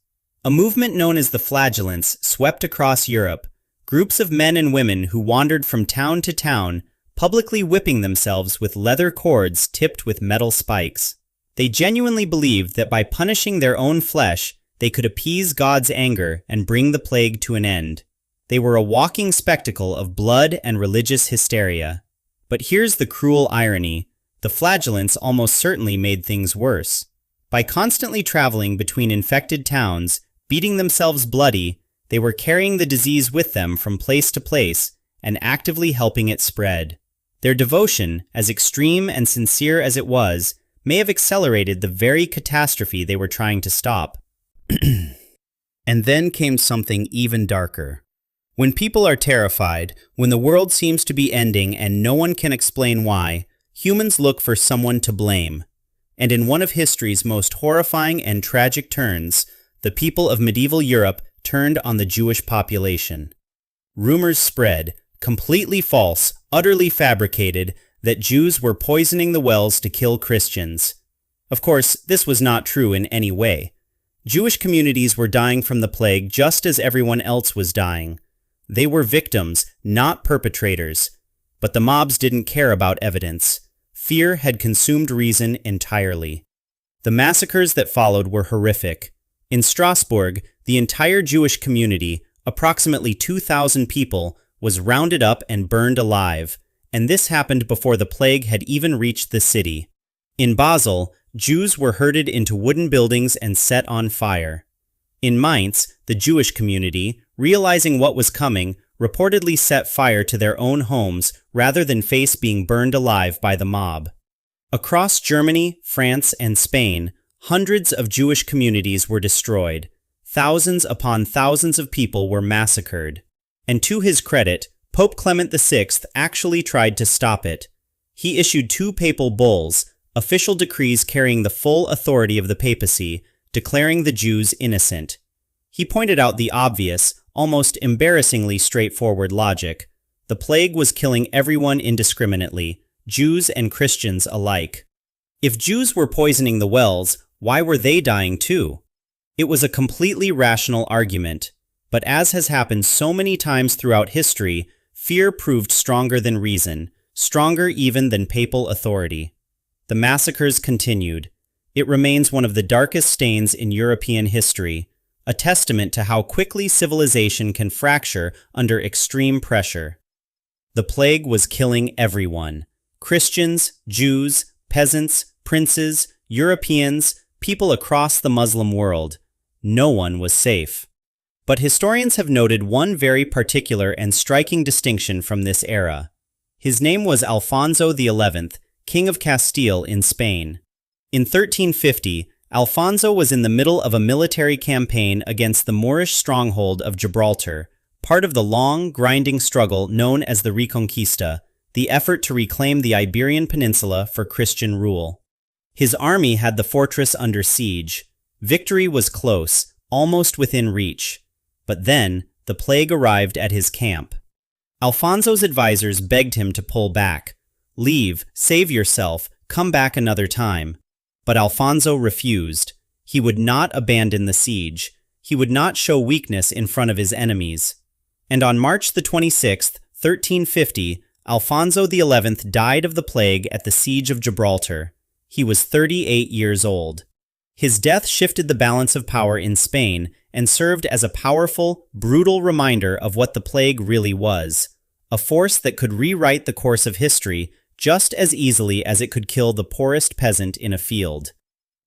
Speaker 1: A movement known as the Flagellants swept across Europe, groups of men and women who wandered from town to town, publicly whipping themselves with leather cords tipped with metal spikes. They genuinely believed that by punishing their own flesh, they could appease God's anger and bring the plague to an end. They were a walking spectacle of blood and religious hysteria. But here's the cruel irony. The Flagellants almost certainly made things worse. By constantly traveling between infected towns, beating themselves bloody, they were carrying the disease with them from place to place and actively helping it spread. Their devotion, as extreme and sincere as it was, may have accelerated the very catastrophe they were trying to stop. And then came something even darker. When people are terrified, when the world seems to be ending and no one can explain why, humans look for someone to blame. And in one of history's most horrifying and tragic turns, the people of medieval Europe turned on the Jewish population. Rumors spread, completely false, utterly fabricated, that Jews were poisoning the wells to kill Christians. Of course, this was not true in any way. Jewish communities were dying from the plague just as everyone else was dying. They were victims, not perpetrators. But the mobs didn't care about evidence. Fear had consumed reason entirely. The massacres that followed were horrific. In Strasbourg, the entire Jewish community, approximately 2,000 people, was rounded up and burned alive, and this happened before the plague had even reached the city. In Basel, Jews were herded into wooden buildings and set on fire. In Mainz, the Jewish community, realizing what was coming, reportedly set fire to their own homes rather than face being burned alive by the mob. Across Germany, France, and Spain, hundreds of Jewish communities were destroyed. Thousands upon thousands of people were massacred. And to his credit, Pope Clement VI actually tried to stop it. He issued 2 papal bulls, official decrees carrying the full authority of the papacy, declaring the Jews innocent. He pointed out the obvious, almost embarrassingly straightforward logic. The plague was killing everyone indiscriminately, Jews and Christians alike. If Jews were poisoning the wells, why were they dying too? It was a completely rational argument, but as has happened so many times throughout history, fear proved stronger than reason, stronger even than papal authority. The massacres continued. It remains one of the darkest stains in European history, a testament to how quickly civilization can fracture under extreme pressure. The plague was killing everyone: Christians, Jews, peasants, princes, Europeans, people across the Muslim world. No one was safe. But historians have noted one very particular and striking distinction from this era. His name was Alfonso XI, King of Castile in Spain. In 1350, Alfonso was in the middle of a military campaign against the Moorish stronghold of Gibraltar, part of the long, grinding struggle known as the Reconquista, the effort to reclaim the Iberian Peninsula for Christian rule. His army had the fortress under siege. Victory was close, almost within reach. But then, the plague arrived at his camp. Alfonso's advisors begged him to pull back. Leave, save yourself, come back another time. But Alfonso refused. He would not abandon the siege. He would not show weakness in front of his enemies. And on March the 26th, 1350, Alfonso XI died of the plague at the siege of Gibraltar. He was 38 years old. His death shifted the balance of power in Spain and served as a powerful, brutal reminder of what the plague really was, a force that could rewrite the course of history just as easily as it could kill the poorest peasant in a field.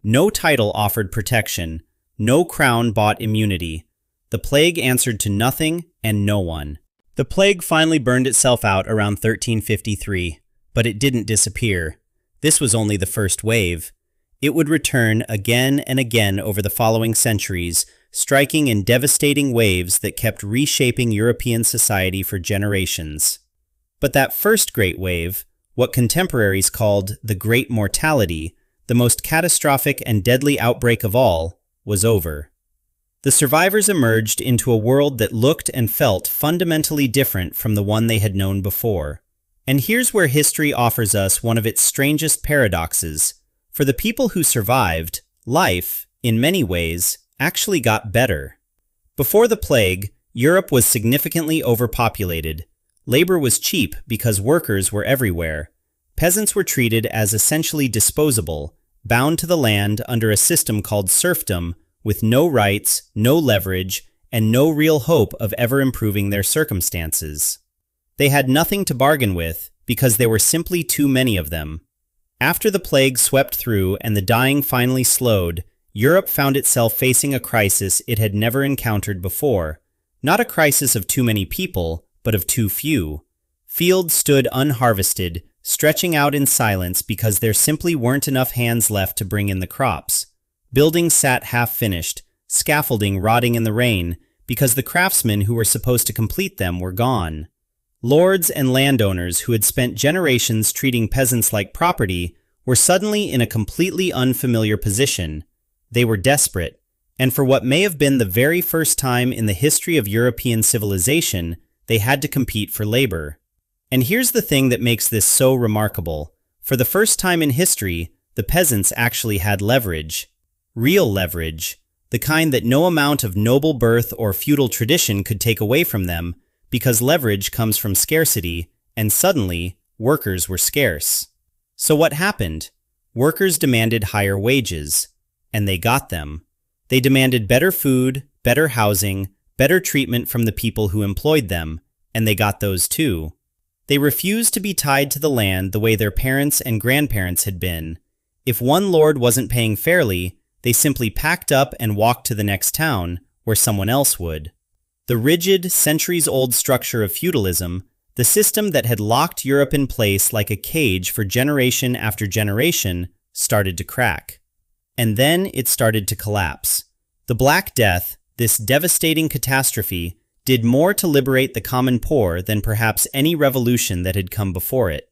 Speaker 1: No title offered protection, no crown bought immunity. The plague answered to nothing and no one. The plague finally burned itself out around 1353, but it didn't disappear. This was only the first wave. It would return again and again over the following centuries, striking in devastating waves that kept reshaping European society for generations. But that first great wave, what contemporaries called the Great Mortality, the most catastrophic and deadly outbreak of all, was over. The survivors emerged into a world that looked and felt fundamentally different from the one they had known before. And here's where history offers us one of its strangest paradoxes. For the people who survived, life, in many ways, actually got better. Before the plague, Europe was significantly overpopulated. Labor was cheap because workers were everywhere. Peasants were treated as essentially disposable, bound to the land under a system called serfdom, with no rights, no leverage, and no real hope of ever improving their circumstances. They had nothing to bargain with because there were simply too many of them. After the plague swept through and the dying finally slowed, Europe found itself facing a crisis it had never encountered before. Not a crisis of too many people, but of too few. Fields stood unharvested, stretching out in silence because there simply weren't enough hands left to bring in the crops. Buildings sat half-finished, scaffolding rotting in the rain, because the craftsmen who were supposed to complete them were gone. Lords and landowners who had spent generations treating peasants like property were suddenly in a completely unfamiliar position. They were desperate, and for what may have been the very first time in the history of European civilization, they had to compete for labor. And here's the thing that makes this so remarkable. For the first time in history, the peasants actually had leverage. Real leverage, the kind that no amount of noble birth or feudal tradition could take away from them, because leverage comes from scarcity, and suddenly, workers were scarce. So what happened? Workers demanded higher wages, and they got them. They demanded better food, better housing, better treatment from the people who employed them, and they got those too. They refused to be tied to the land the way their parents and grandparents had been. If one lord wasn't paying fairly, they simply packed up and walked to the next town, where someone else would. The rigid, centuries-old structure of feudalism, the system that had locked Europe in place like a cage for generation after generation, started to crack. And then it started to collapse. The Black Death, this devastating catastrophe, did more to liberate the common poor than perhaps any revolution that had come before it.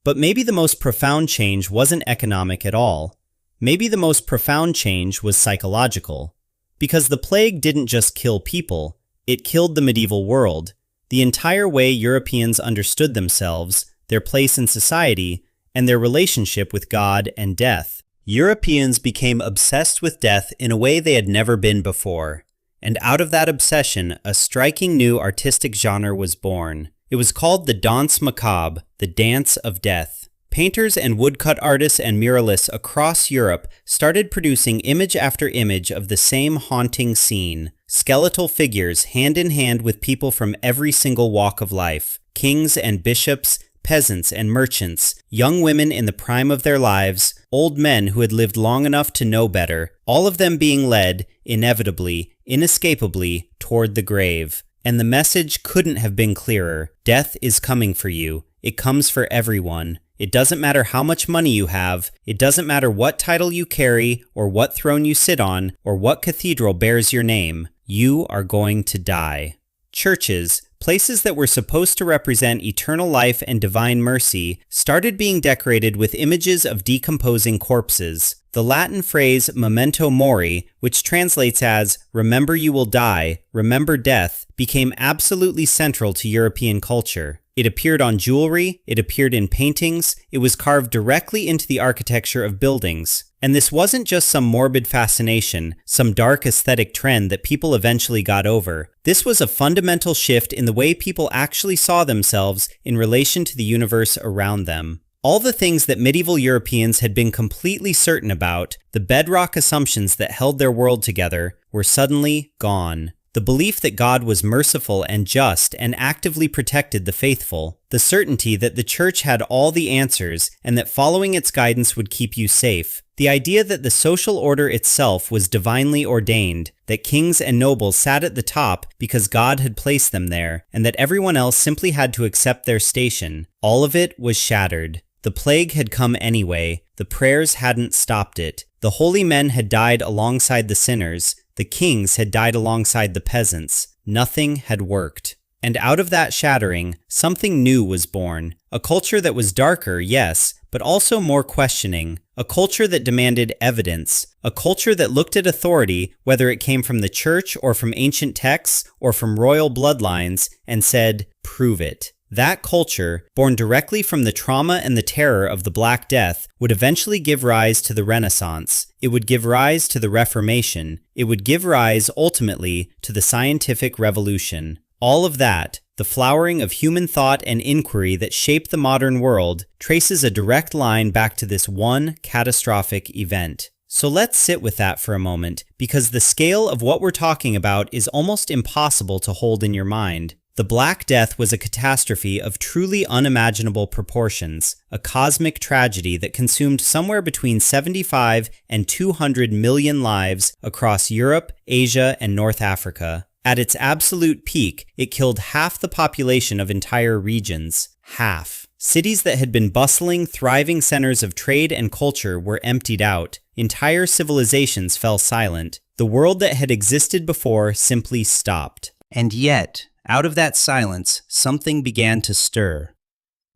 Speaker 1: But maybe the most profound change wasn't economic at all. Maybe the most profound change was psychological. Because the plague didn't just kill people, it killed the medieval world, the entire way Europeans understood themselves, their place in society, and their relationship with God and death. Europeans became obsessed with death in a way they had never been before. And out of that obsession, a striking new artistic genre was born. It was called the Danse Macabre, the Dance of Death. Painters and woodcut artists and muralists across Europe started producing image after image of the same haunting scene. Skeletal figures hand in hand with people from every single walk of life. Kings and bishops, peasants and merchants, young women in the prime of their lives, old men who had lived long enough to know better, all of them being led, inevitably, inescapably, toward the grave. And the message couldn't have been clearer. Death is coming for you. It comes for everyone. It doesn't matter how much money you have. It doesn't matter what title you carry, or what throne you sit on, or what cathedral bears your name. You are going to die. Churches, places that were supposed to represent eternal life and divine mercy, started being decorated with images of decomposing corpses. The Latin phrase memento mori, which translates as remember you will die, remember death, became absolutely central to European culture. It appeared on jewelry, it appeared in paintings, it was carved directly into the architecture of buildings. And this wasn't just some morbid fascination, some dark aesthetic trend that people eventually got over. This was a fundamental shift in the way people actually saw themselves in relation to the universe around them. All the things that medieval Europeans had been completely certain about, the bedrock assumptions that held their world together, were suddenly gone. The belief that God was merciful and just and actively protected the faithful. The certainty that the church had all the answers and that following its guidance would keep you safe. The idea that the social order itself was divinely ordained, that kings and nobles sat at the top because God had placed them there, and that everyone else simply had to accept their station. All of it was shattered. The plague had come anyway. The prayers hadn't stopped it. The holy men had died alongside the sinners, The kings had died alongside the peasants. Nothing had worked. And out of that shattering, something new was born. A culture that was darker, yes, but also more questioning. A culture that demanded evidence. A culture that looked at authority, whether it came from the church or from ancient texts or from royal bloodlines, and said, "Prove it." That culture, born directly from the trauma and the terror of the Black Death, would eventually give rise to the Renaissance. It would give rise to the Reformation. It would give rise, ultimately, to the scientific revolution. All of that, the flowering of human thought and inquiry that shaped the modern world, traces a direct line back to this one catastrophic event. So let's sit with that for a moment, because the scale of what we're talking about is almost impossible to hold in your mind. The Black Death was a catastrophe of truly unimaginable proportions, a cosmic tragedy that consumed somewhere between 75 and 200 million lives across Europe, Asia, and North Africa. At its absolute peak, it killed half the population of entire regions. Half. Cities that had been bustling, thriving centers of trade and culture were emptied out. Entire civilizations fell silent. The world that had existed before simply stopped. And yet, out of that silence, something began to stir.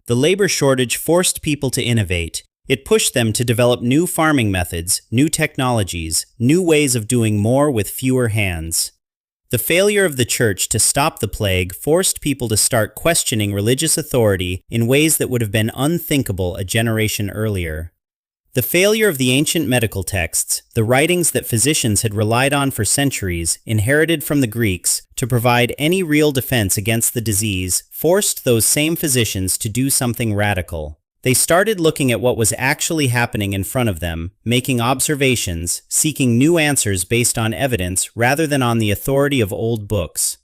Speaker 1: The labor shortage forced people to innovate. It pushed them to develop new farming methods, new technologies, new ways of doing more with fewer hands. The failure of the church to stop the plague forced people to start questioning religious authority in ways that would have been unthinkable a generation earlier. The failure of the ancient medical texts, the writings that physicians had relied on for centuries, inherited from the Greeks, to provide any real defense against the disease, forced those same physicians to do something radical. They started looking at what was actually happening in front of them, making observations, seeking new answers based on evidence rather than on the authority of old books.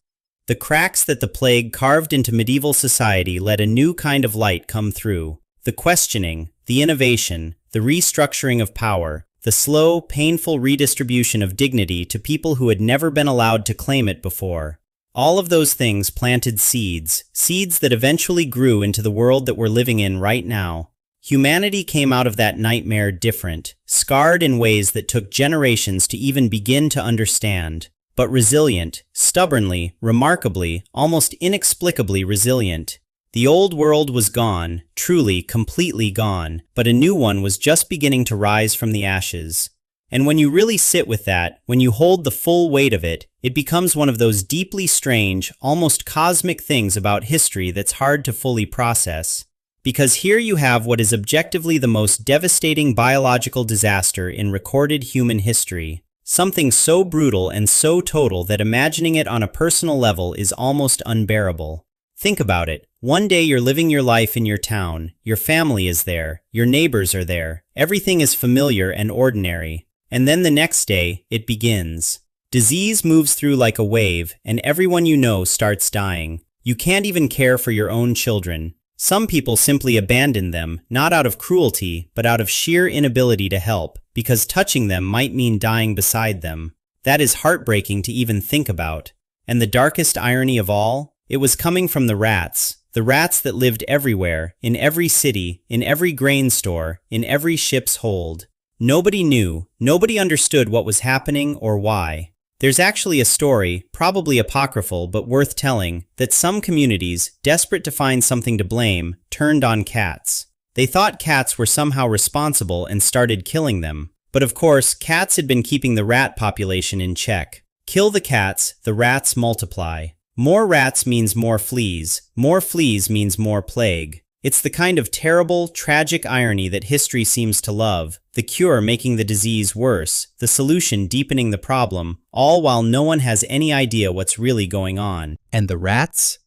Speaker 1: The cracks that the plague carved into medieval society let a new kind of light come through. The questioning, the innovation, the restructuring of power, the slow, painful redistribution of dignity to people who had never been allowed to claim it before. All of those things planted seeds that eventually grew into the world that we're living in right now. Humanity came out of that nightmare different, scarred in ways that took generations to even begin to understand, but resilient, stubbornly, remarkably, almost inexplicably resilient. The old world was gone, truly, completely gone, but a new one was just beginning to rise from the ashes. And when you really sit with that, when you hold the full weight of it, it becomes one of those deeply strange, almost cosmic things about history that's hard to fully process. Because here you have what is objectively the most devastating biological disaster in recorded human history. Something so brutal and so total that imagining it on a personal level is almost unbearable. Think about it. One day you're living your life in your town, your family is there, your neighbors are there, everything is familiar and ordinary. And then the next day, it begins. Disease moves through like a wave, and everyone you know starts dying. You can't even care for your own children. Some people simply abandon them, not out of cruelty, but out of sheer inability to help, because touching them might mean dying beside them. That is heartbreaking to even think about. And the darkest irony of all? It was coming from the rats that lived everywhere, in every city, in every grain store, in every ship's hold. Nobody knew, nobody understood what was happening or why. There's actually a story, probably apocryphal but worth telling, that some communities, desperate to find something to blame, turned on cats. They thought cats were somehow responsible and started killing them. But of course, cats had been keeping the rat population in check. Kill the cats, the rats multiply. More rats means more fleas means more plague. It's the kind of terrible, tragic irony that history seems to love, the cure making the disease worse, the solution deepening the problem, all while no one has any idea what's really going on. And the rats?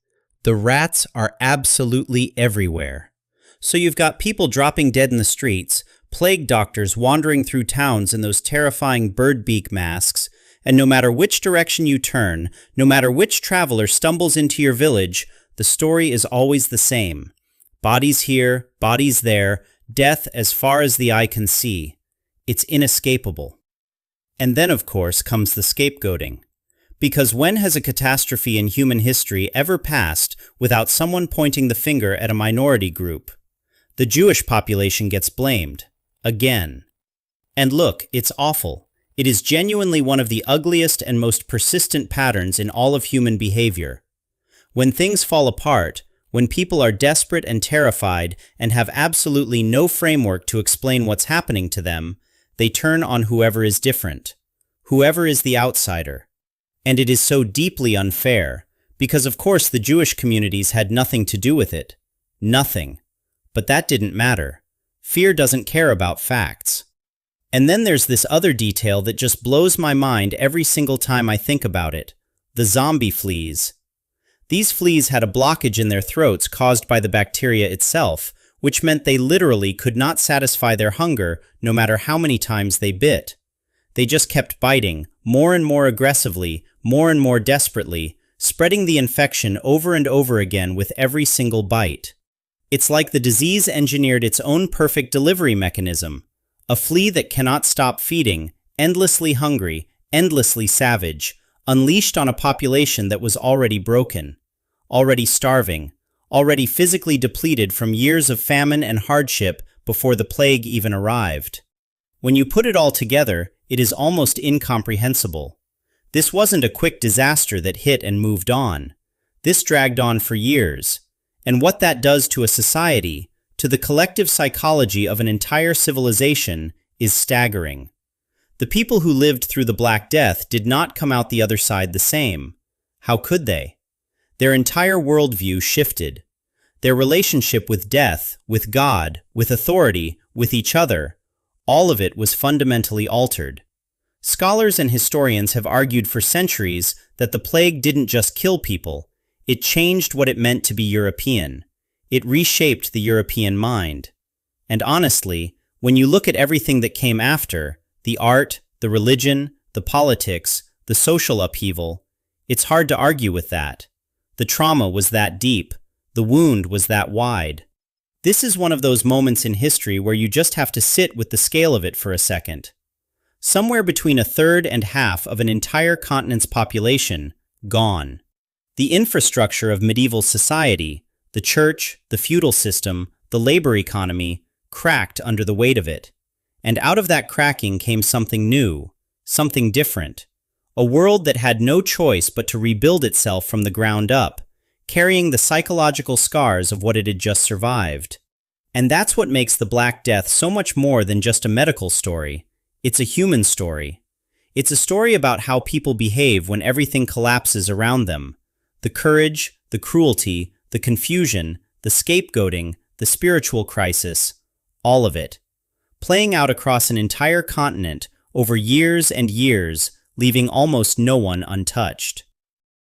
Speaker 1: The rats are absolutely everywhere. So you've got people dropping dead in the streets, plague doctors wandering through towns in those terrifying bird beak masks, and no matter which direction you turn, no matter which traveler stumbles into your village, the story is always the same. Bodies here, bodies there, death as far as the eye can see. It's inescapable. And then, of course, comes the scapegoating. Because when has a catastrophe in human history ever passed without someone pointing the finger at a minority group? The Jewish population gets blamed. Again. And look, it's awful. It is genuinely one of the ugliest and most persistent patterns in all of human behavior. When things fall apart, when people are desperate and terrified and have absolutely no framework to explain what's happening to them, they turn on whoever is different, whoever is the outsider. And it is so deeply unfair, because of course the Jewish communities had nothing to do with it. Nothing. But that didn't matter. Fear doesn't care about facts. And then there's this other detail that just blows my mind every single time I think about it. The zombie fleas. These fleas had a blockage in their throats caused by the bacteria itself, which meant they literally could not satisfy their hunger no matter how many times they bit. They just kept biting, more and more aggressively, more and more desperately, spreading the infection over and over again with every single bite. It's like the disease engineered its own perfect delivery mechanism. A flea that cannot stop feeding, endlessly hungry, endlessly savage, unleashed on a population that was already broken, already starving, already physically depleted from years of famine and hardship before the plague even arrived. When you put it all together, it is almost incomprehensible. This wasn't a quick disaster that hit and moved on. This dragged on for years. And what that does to a society, to the collective psychology of an entire civilization, is staggering. The people who lived through the Black Death did not come out the other side the same. How could they? Their entire worldview shifted. Their relationship with death, with God, with authority, with each other, all of it was fundamentally altered. Scholars and historians have argued for centuries that the plague didn't just kill people, it changed what it meant to be European. It reshaped the European mind. And honestly, when you look at everything that came after, the art, the religion, the politics, the social upheaval, it's hard to argue with that. The trauma was that deep. The wound was that wide. This is one of those moments in history where you just have to sit with the scale of it for a second. Somewhere between a third and half of an entire continent's population, gone. The infrastructure of medieval society, the church, the feudal system, the labor economy, cracked under the weight of it. And out of that cracking came something new, something different. A world that had no choice but to rebuild itself from the ground up, carrying the psychological scars of what it had just survived. And that's what makes the Black Death so much more than just a medical story. It's a human story. It's a story about how people behave when everything collapses around them. The courage, the cruelty, the confusion, the scapegoating, the spiritual crisis, all of it. Playing out across an entire continent over years and years, leaving almost no one untouched.